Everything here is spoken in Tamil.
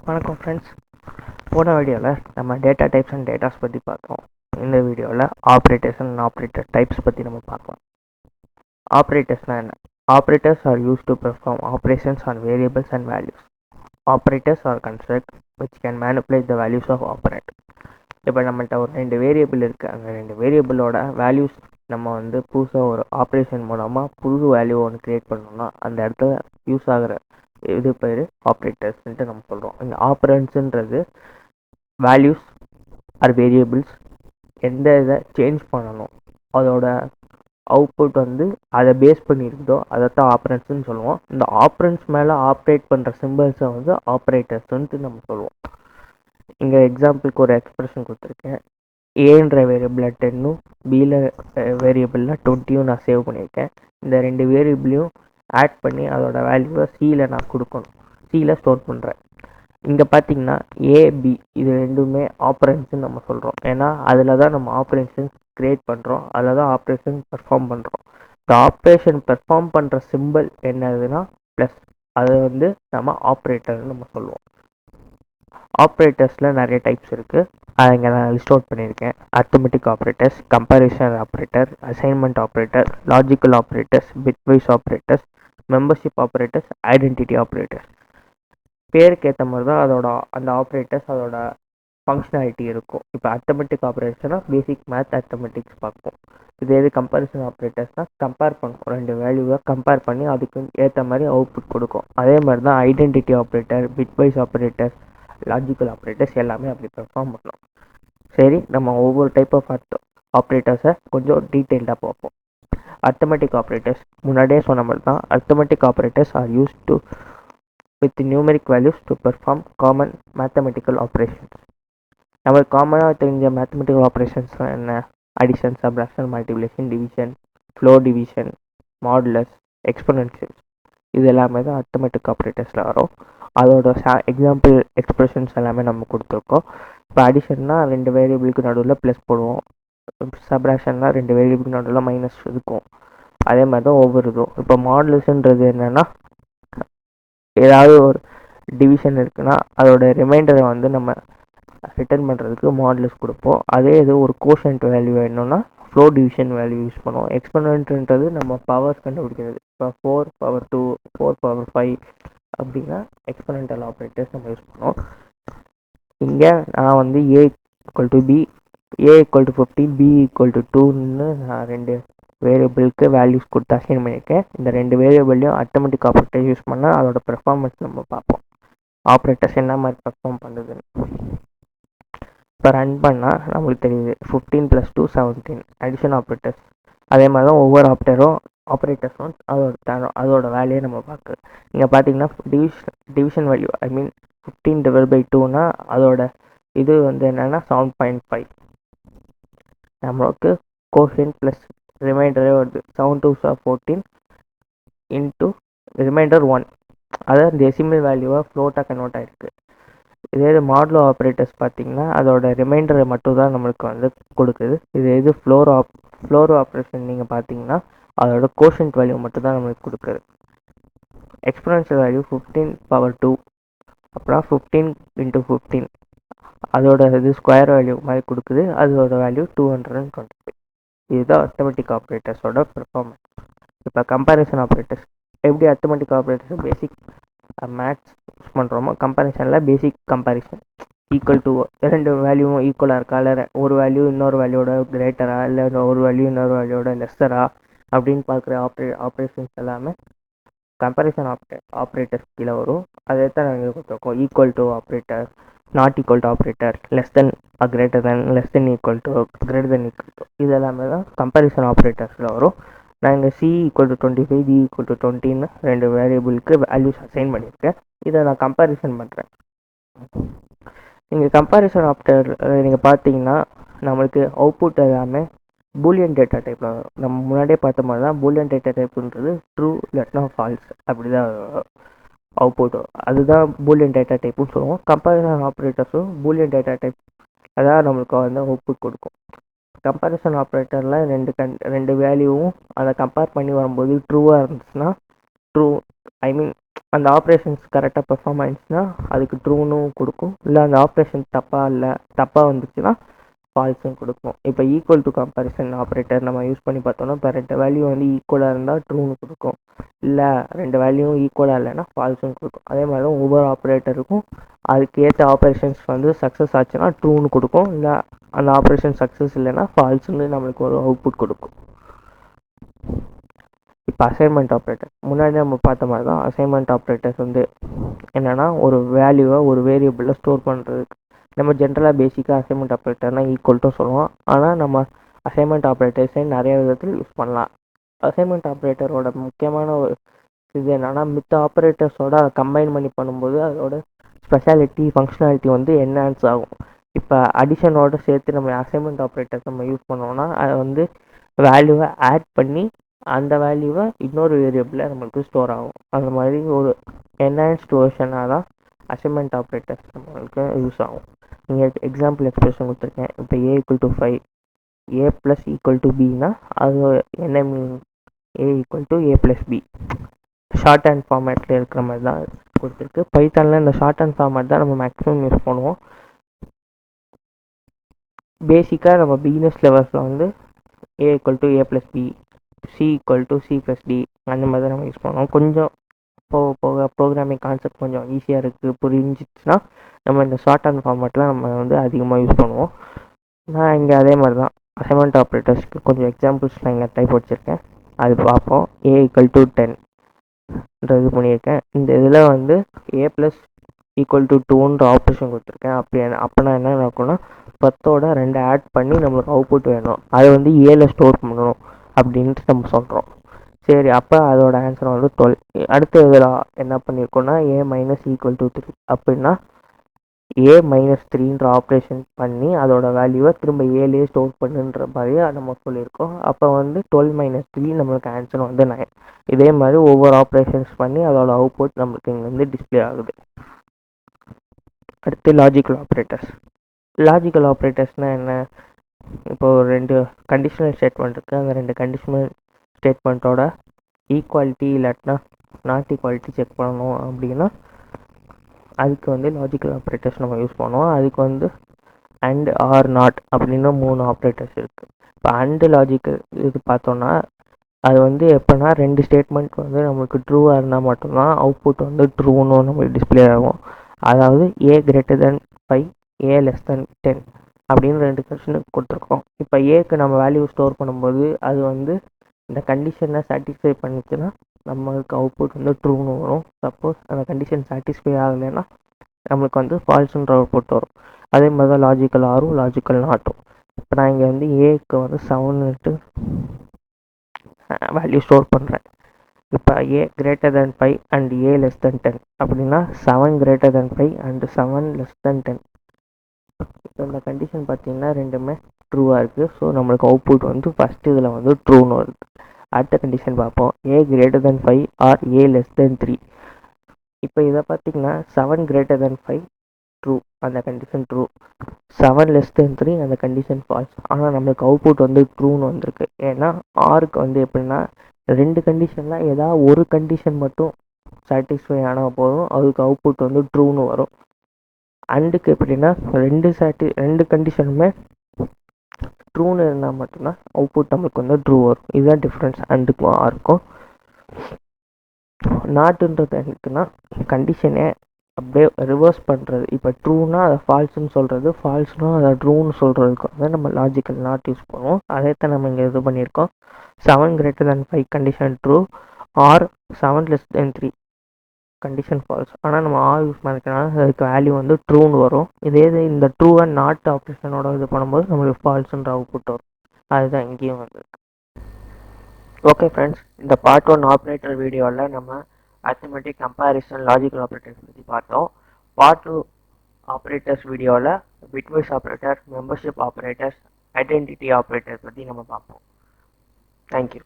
வணக்கம் ஃப்ரெண்ட்ஸ். போன வீடியோவில் நம்ம டேட்டா டைப்ஸ் அண்ட் டேட்டாஸ் பற்றி பார்த்தோம். இந்த வீடியோவில் ஆப்ரேட்டர்ஸ் அண்ட் ஆப்ரேட்டர் டைப்ஸ் பற்றி நம்ம பார்க்கலாம். ஆப்ரேட்டர்ஸ்னால் என்ன? Operators are used to perform operations on variables and values. Operators are construct which can manipulate the values of operate. இப்போ நம்மள்கிட்ட ஒரு 2 வேரியபிள் இருக்குது. அந்த 2 வேரியபிளோட வேல்யூஸ் நம்ம புதுசாக ஒரு ஆப்ரேஷன் மூலமாக புது வேல்யூ ஒன்று க்ரியேட் பண்ணோம்னா அந்த இடத்துல யூஸ் ஆகிற இது பேர் ஆப்ரேட்டர்ஸ்ன்ட்டு நம்ம சொல்கிறோம். இந்த ஆப்ரன்ஸுன்றது வேல்யூஸ் ஆர் வேரியபிள்ஸ் எந்த இதை சேஞ்ச் பண்ணணும், அதோட அவுட்புட் அதை பேஸ் பண்ணியிருக்குதோ அதைத்தான் ஆப்ரன்ஸ்ன்னு சொல்லுவோம். இந்த ஆப்ரன்ஸ் மேலே ஆப்ரேட் பண்ணுற சிம்பிள்ஸை ஆப்ரேட்டர்ஸ்ன்ட்டு நம்ம சொல்லுவோம். இங்கே எக்ஸாம்பிளுக்கு ஒரு எக்ஸ்பிரஷன் கொடுத்துருக்கேன். ஏன்ற வேரியபிளில் 10ம் பியில் வேரியபிளில் 20யும் நான் சேவ் பண்ணியிருக்கேன். இந்த 2 வேரியபிளையும் ஆட் பண்ணி அதோட வேல்யூவை சியில் நான் கொடுக்கணும். சியில் ஸ்டோர் பண்ணுறேன். இங்கே பார்த்தீங்கன்னா ஏபி இது ரெண்டுமே ஆப்ரேஷன் நம்ம சொல்கிறோம். ஏன்னா அதில் தான் நம்ம ஆப்ரேஷன் க்ரியேட் பண்ணுறோம், அதில் தான் ஆப்ரேஷன் பெர்ஃபார்ம் பண்ணுறோம். இந்த ஆப்ரேஷன் பெர்ஃபார்ம் பண்ணுற சிம்பிள் என்னதுன்னா ப்ளஸ். அது நம்ம ஆப்ரேட்டர்னு நம்ம சொல்லுவோம். ஆப்ரேட்டர்ஸில் நிறைய டைப்ஸ் இருக்குது. அதை இங்கே நான் லிஸ்ட் அவுட் பண்ணியிருக்கேன். Arithmetic operators, comparison operator, assignment operator, logical operators, bitwise operators, membership operators, identity operators. பேருக்கு ஏற்ற மாதிரி தான் அந்த ஆப்ரேட்டர்ஸ் அதோட ஃபங்க்ஷனாலிட்டி இருக்கும். இப்போ அரித்மெட்டிக் ஆப்ரேட்டர்ஸ்னால் பேசிக் மேத் அரித்மெட்டிக்ஸ் பார்ப்போம். இது கம்பேரிசன் ஆப்ரேட்டர்ஸ்னால் கம்பேர் பண்ணும், 2 வேல்யூவை கம்பேர் பண்ணி அதுக்கு ஏற்ற மாதிரி அவுட்புட் கொடுக்கும். அதே மாதிரி தான் identity operator, bitwise operators, logical operators எல்லாமே அப்படி பெர்ஃபார்ம் பண்ணணும். சரி, நம்ம ஒவ்வொரு டைப் ஆஃப் ஆப்ரேட்டர்ஸை கொஞ்சம் டீட்டெயில்டாக பார்ப்போம். அரித்மெட்டிக் ஆப்ரேட்டர்ஸ் முன்னாடியே சொன்ன மாதிரி தான். Arithmetic operators are used to with numeric values to perform common mathematical operations. நமக்கு காமனாக தெரிஞ்ச மேத்தமெட்டிக்கல் ஆப்ரேஷன்ஸ் என்ன? Addition, subtraction, multiplication, division, flow division, modulus, exponential, இது எல்லாமே தான் அரித்மெட்டிக் ஆப்ரேட்டர்ஸில் வரும். அதோட எக்ஸாம்பிள் எக்ஸ்பிரஷன்ஸ் எல்லாமே நம்ம கொடுத்துருக்கோம். இப்போ அடிஷன்னா 2 வேரியபிளுக்கு நடுவில் ப்ளஸ் போடுவோம். சப்ராக்ஷன்னா 2 வேரியபிளுக்கு நடுவில் மைனஸ் இருக்கும். அதே மாதிரி தான் ஒவ்வொரு இதுவும். இப்போ மாடுலஸ்ன்றது என்னென்னா, ஏதாவது ஒரு டிவிஷன் இருக்குன்னா அதோட ரிமைண்டரை நம்ம ரிட்டர்ன் பண்ணுறதுக்கு மாடுலஸ் கொடுப்போம். அதே இது ஒரு கோஷன்ட் வேல்யூ வேணும்னா ஃப்ளோ டிவிஷன் வேல்யூ யூஸ் பண்ணுவோம். எக்ஸ்பொனன்ட்ன்றது நம்ம பவர்ஸ் கண்டுபிடிக்கிறது. இப்போ 4/2, 4/5 அப்படின்னா எக்ஸ்பொனன்டல் ஆப்ரேட்டர்ஸ் நம்ம யூஸ் பண்ணுவோம். இங்கே நான் A equal to B, A equal to 15, B equal to 2ன்னு நான் 2 வேரியபிளுக்கு வேல்யூஸ் கொடுத்து அசைன் பண்ணியிருக்கேன். இந்த 2 வேரியபிள்லையும் அரித்மெட்டிக் ஆப்ரேட்டர் யூஸ் பண்ணால் அதோட பெர்ஃபார்மன்ஸ் நம்ம பார்ப்போம். ஆப்ரேட்டர்ஸ் என்ன மாதிரி பெர்ஃபார்ம் பண்ணுதுன்னு இப்போ ரன் பண்ணால் நம்மளுக்கு தெரியுது. 15 + 2 17 அடிஷன் ஆப்ரேட்டர்ஸ். அதே மாதிரி தான் ஒவ்வொரு ஆப்ரேட்டர்ஸும் அதோட வேலையை நம்ம பார்க்குறது. இங்கே பார்த்தீங்கன்னா டிவிஷன் வேல்யூ ஐ மீன் 15/2னா அதோட இது என்னென்னா 7.5. நம்மளுக்கு கோஷன்ட் ப்ளஸ் ரிமைண்டரே வருது. 7 2s are 14 இன்ட்டு ரிமைண்டர் 1. அதாவது டெசிமல் வேல்யூவாக ஃப்ளோட்டாக கன்வெர்ட் ஆகிருக்கு. இதே மாடுலோ ஆப்ரேட்டர்ஸ் பார்த்தீங்கன்னா அதோட ரிமைண்டரை மட்டும் தான் நம்மளுக்கு கொடுக்குது. இது ஃப்ளோர் ஆப்ரேஷன் நீங்கள் பார்த்தீங்கன்னா அதோட கோஷன்ட் வேல்யூ மட்டும் தான் நம்மளுக்கு கொடுக்குது. எக்ஸ்பொனென்ஷியல் வேல்யூ 15/2, அப்புறம் 15 × 15 அதோட இது ஸ்கொயர் வேல்யூ மாதிரி கொடுக்குது. அதோட வேல்யூ 225. இதுதான் அரித்மெட்டிக் ஆப்ரேட்டர்ஸோட பெர்ஃபார்மன்ஸ். இப்போ கம்பேரிசன் ஆப்ரேட்டர்ஸ் எப்படி? அரித்மெட்டிக் ஆப்ரேட்டர்ஸ் பேசிக் மேத்ஸ் யூஸ் பண்ணுறோமோ கம்பேரிசனில் பேசிக் கம்பேரிசன் ஈக்குவல் டு 2 வேல்யூவும் ஈக்குவலாக இருக்கா, இல்லை ஒரு வேல்யூ இன்னொரு வேல்யூவோட கிரேட்டரா, இல்லை ஒரு வேல்யூ இன்னொரு வேல்யூவோட லெஸ்ஸரா அப்படின்னு பார்க்குற ஆப்ரேஷன்ஸ் எல்லாமே கம்பேரிசன் ஆப்ரேட்டர்ஸ் கீழே வரும். அதே தான் நாங்கள் கொடுத்துருக்கோம். Equal to operator, not equal to operator, less than greater than, less than equal to, greater than equal to, இது எல்லாமே தான் கம்பேரிசன் ஆப்ரேட்டர்ஸில் வரும். நான் இங்கே C equal to 25, B equal to 20ன்னு 2 வேரியபிளுக்கு வேல்யூஸ் அசைன் பண்ணியிருக்கேன். இதை நான் கம்பேரிசன் பண்ணுறேன். இங்கே கம்பேரிசன் ஆப்ரேட்டர் நீங்கள் பார்த்தீங்கன்னா நம்மளுக்கு அவுட்புட் எல்லாமே பூலியன் டேட்டா டைப்பில் வரும். நம்ம முன்னாடியே பார்த்த மாதிரி தான் பூலியன் டேட்டா டைப்புன்றது ட்ரூ இல்லாட்டினா ஃபால்ஸ் அப்படி தான் அவுட்புட். அதுதான் பூலியன் டேட்டா டைப்புன்னு சொல்லுவோம். கம்பேரிசன் ஆப்ரேட்டர்ஸும் பூலியன் டேட்டா டைப் அதான் நம்மளுக்கு அவுட்புட் கொடுக்கும். கம்பேரிசன் ஆப்ரேட்டரில் 2 வேல்யூவும் அதை கம்பேர் பண்ணி வரும்போது ட்ரூவாக இருந்துச்சுன்னா ட்ரூ ஐ மீன் அந்த ஆப்ரேஷன்ஸ் கரெக்டாக பெர்ஃபார்ம் ஆயிடுச்சுன்னா அதுக்கு ட்ரூன்னு கொடுக்கும். இல்லை அந்த ஆப்ரேஷன் தப்பாக வந்துச்சுன்னா ஃபால்ஸும் கொடுக்கும். இப்போ ஈக்குவல் டு கம்பேரிசன் ஆப்ரேட்டர் நம்ம யூஸ் பண்ணி பார்த்தோம்னா இப்போ 2 வேல்யூ வந்து ஈக்குவலாக இருந்தால் ட்ரூன்னு கொடுக்கும். இல்லை 2 வேல்யூவும் ஈக்குவலாக இல்லைன்னா ஃபால்ஸும் கொடுக்கும். அதே மாதிரி தான் ஒவ்வொரு ஆப்ரேட்டருக்கும் அதுக்கு ஏற்ற ஆப்ரேஷன்ஸ் வந்து சக்ஸஸ் ஆச்சுன்னா ட்ரூன்னு கொடுக்கும். இல்லை அந்த ஆப்ரேஷன் சக்ஸஸ் இல்லைன்னா ஃபால்ஸ்ன்னு நம்மளுக்கு ஒரு அவுட்புட் கொடுக்கும். இப்போ அசைன்மெண்ட் ஆப்ரேட்டர் முன்னாடி நம்ம பார்த்த மாதிரி தான். அசைன்மெண்ட் ஆப்ரேட்டர்ஸ் வந்து என்னென்னா ஒரு வேல்யூவை ஒரு வேரியபிளில் ஸ்டோர் பண்ணுறதுக்கு நம்ம ஜென்ரலாக பேசிக்காக அசைன்மெண்ட் ஆப்ரேட்டர்னால் ஈக்குவல்ட்டு சொல்லுவோம். ஆனால் நம்ம அசைன்மெண்ட் ஆப்ரேட்டர்ஸை நிறைய விதத்தில் யூஸ் பண்ணலாம். அசைன்மெண்ட் ஆப்ரேட்டரோட முக்கியமான ஒரு இது என்னென்னா மித்த ஆப்ரேட்டர்ஸோட கம்பைன் பண்ணி பண்ணும்போது அதோட ஸ்பெஷாலிட்டி ஃபங்க்ஷனாலிட்டி வந்து என்ஹான்ஸ் ஆகும். இப்போ அடிஷனோட சேர்த்து நம்ம அசைன்மெண்ட் ஆப்ரேட்டர்ஸ் நம்ம யூஸ் பண்ணோம்னா அதை வந்து வேல்யூவை ஆட் பண்ணி அந்த வேல்யூவை இன்னொரு வேரியபிளில் நம்மளுக்கு ஸ்டோர் ஆகும். அந்த மாதிரி ஒரு என்ஹான்ஸ்டு வெர்ஷனாக தான் அசைன்மெண்ட் ஆப்ரேட்டர்ஸ் நம்மளுக்கு யூஸ் ஆகும். நீங்கள் எக்ஸாம்பிள் எக்ஸ்பிரஷன் கொடுத்துருக்கேன். இப்போ a = 5 a + = bனா அது என்ன மீன்? a = a + b short hand ஃபார்மேட்டில் இருக்கிற மாதிரி தான் கொடுத்துருக்கு. பைத்தானில் இந்த ஷார்ட் ஹேண்ட் ஃபார்மேட் தான் நம்ம மேக்ஸிமம் யூஸ் பண்ணுவோம். பேசிக்காக நம்ம பிகினர்ஸ் லெவல்ஸில் வந்து a = a + b c = c + d அந்த மாதிரி தான் நம்ம யூஸ் பண்ணுவோம். கொஞ்சம் போக போக ப்ரோக்ராமிங் கான்செப்ட் கொஞ்சம் ஈஸியாக இருக்குது புரிஞ்சிச்சுன்னா நம்ம இந்த ஷார்ட் ஹேண்ட் ஃபார்மேட்டில் நம்ம வந்து அதிகமாக யூஸ் பண்ணுவோம். நான் இங்கே அதே மாதிரி தான் அசைன்மெண்ட் ஆப்ரேட்டர்ஸ்க்கு கொஞ்சம் எக்ஸாம்பிள்ஸ் நான் இங்கே டைப் வச்சுருக்கேன். அது பார்ப்போம். a = 10 இது பண்ணியிருக்கேன். இந்த இதில் வந்து a + = 2ன்ற ஆப்ரேஷன் கொடுத்துருக்கேன். அப்போனா என்ன நடக்கும்னா 10ஓட 2 ஆட் பண்ணி நம்மளுக்கு அவுட்புட் வேணும். அதை வந்து ஏல ஸ்டோர் பண்ணணும் அப்படின்ட்டு நம்ம சொல்கிறோம். சரி, அப்போ அதோட ஆன்சர் வந்து 12. அடுத்த இதில் என்ன பண்ணியிருக்கோம்னா a - 3 அப்படின்னா a - 3ன்ற ஆப்ரேஷன் பண்ணி அதோட வேல்யூவை திரும்ப ஏலேயே ஸ்டோர் பண்ணுன்ற மாதிரி நம்ம சொல்லியிருக்கோம். அப்போ வந்து 12 - 3 நம்மளுக்கு ஆன்சர் வந்து 9. இதே மாதிரி ஒவ்வொரு ஆப்ரேஷன்ஸ் பண்ணி அதோட அவுட்புட் நம்மளுக்கு இங்கே வந்து டிஸ்பிளே ஆகுது. அடுத்து லாஜிக்கல் ஆப்ரேட்டர்ஸ். லாஜிக்கல் ஆப்ரேட்டர்ஸ்னால் என்ன? இப்போது 2 கண்டிஷனல் ஸ்டேட்மெண்ட் இருக்குது. அந்த 2 கண்டிஷனல் ஸ்டேட்மெண்ட்டோட ஈக்குவாலிட்டி இல்லாட்டினா நாட் ஈக்குவாலிட்டி செக் பண்ணணும் அப்படின்னா அதுக்கு வந்து லாஜிக்கல் ஆப்ரேட்டர்ஸ் நம்ம யூஸ் பண்ணுவோம். அதுக்கு வந்து அண்ட் ஆர் நாட் அப்படின்னு 3 ஆப்ரேட்டர்ஸ் இருக்குது. இப்போ அண்டு லாஜிக்கல் இது பார்த்தோன்னா அது வந்து எப்போனா 2 ஸ்டேட்மெண்ட் வந்து நம்மளுக்கு ட்ரூவாக இருந்தால் மட்டும்தான் அவுட்புட் வந்து ட்ரூன்னு நம்மளுக்கு டிஸ்பிளே ஆகும். அதாவது a > 5 a < 10 அப்படின்னு 2 கண்டிஷனுக்கு கொடுத்துருக்கோம். இப்போ ஏக்கு நம்ம வேல்யூ ஸ்டோர் பண்ணும்போது அது வந்து இந்த கண்டிஷனை சாட்டிஸ்ஃபை பண்ணிச்சுன்னா நம்மளுக்கு அவுட்புட் வந்து ட்ரூன்னு வரும். சப்போஸ் அந்த கண்டிஷன் சாட்டிஸ்ஃபை ஆகலைன்னா நம்மளுக்கு வந்து ஃபால்ஸுன்ற அவுட்புட் வரும். அதே மாதிரி தான் லாஜிக்கல் ஆரும் லாஜிக்கல் நாட்டும். இப்போ நான் இங்கே வந்து ஏக்கு வந்து 7ன்ட்டு வேல்யூ ஸ்டோர் பண்ணுறேன். இப்போ a > 5 அண்ட் a < 10 அப்படின்னா 7 > 5 அண்ட் 7 < 10. இப்போ இந்த கண்டிஷன் பார்த்தீங்கன்னா ரெண்டுமே ட்ரூவாக இருக்குது. ஸோ நம்மளுக்கு அவுட்புட் வந்து ஃபஸ்ட்டு இதில் வந்து ட்ரூன்னு வருது. அடுத்த கண்டிஷன் பார்ப்போம். a > 5 or a < 3. இப்போ இதை பார்த்தீங்கன்னா 7 > 5 ட்ரூ, அந்த கண்டிஷன் ட்ரூ. 7 < 3 அந்த கண்டிஷன் ஃபால்ஸ். ஆனால் நம்மளுக்கு அவுட்புட் வந்து ட்ரூன்னு வந்திருக்கு. ஏன்னா ஆருக்கு வந்து எப்படின்னா 2 கண்டிஷனில் ஏதாவது ஒரு கண்டிஷன் மட்டும் சாட்டிஸ்ஃபை ஆனால் போதும் அதுக்கு அவுட்புட் வந்து ட்ரூன்னு வரும். அண்டுக்கு எப்படின்னா 2 கண்டிஷனுமே ட்ரூன்னு இருந்தால் மட்டும்தான் அவுட்புட் நம்மளுக்கு வந்து ட்ரூ வரும். இதுதான் டிஃப்ரென்ஸ் அண்டுக்கும் ஆருக்கும். நாட்டுன்றது எதுக்குன்னா கண்டிஷனே அப்படியே ரிவர்ஸ் பண்ணுறது. இப்போ ட்ரூனா அதை ஃபால்ஸ்ன்னு சொல்கிறது, ஃபால்ஸ்னா அதை ட்ரூன்னு சொல்கிறதுக்கு வந்து நம்ம லாஜிக்கல் நாட் யூஸ் பண்ணுவோம். அதைத்தான் நம்ம இங்கே இது பண்ணியிருக்கோம். 7 > 5 condition true R 7 < 3 condition falls. ஆனால் நம்ம ஆர் யூஸ் பண்ணிக்கிறனால அதுக்கு வேல்யூ வந்து ட்ரூன்னு வரும். இதே இது இந்த ட்ரூ அண்ட் நாட் ஆப்ரேஷனோட இது பண்ணும்போது நம்மளுக்கு ஃபால்ஸுன்ற அவுட்புட் வரும். அதுதான் இங்கேயும் வந்திருக்கு. ஓகே ஃப்ரெண்ட்ஸ், இந்த பார்ட் 1 ஆப்ரேட்டர் வீடியோவில் நம்ம அரித்மெட்டிக், கம்பேரிசன், லாஜிக்கல் ஆப்ரேட்டர்ஸ் பற்றி பார்த்தோம். பார்ட் 2 ஆப்ரேட்டர்ஸ் வீடியோவில் bitwise operator, membership operators, identity operator பற்றி நம்ம பார்ப்போம். தேங்க்யூ.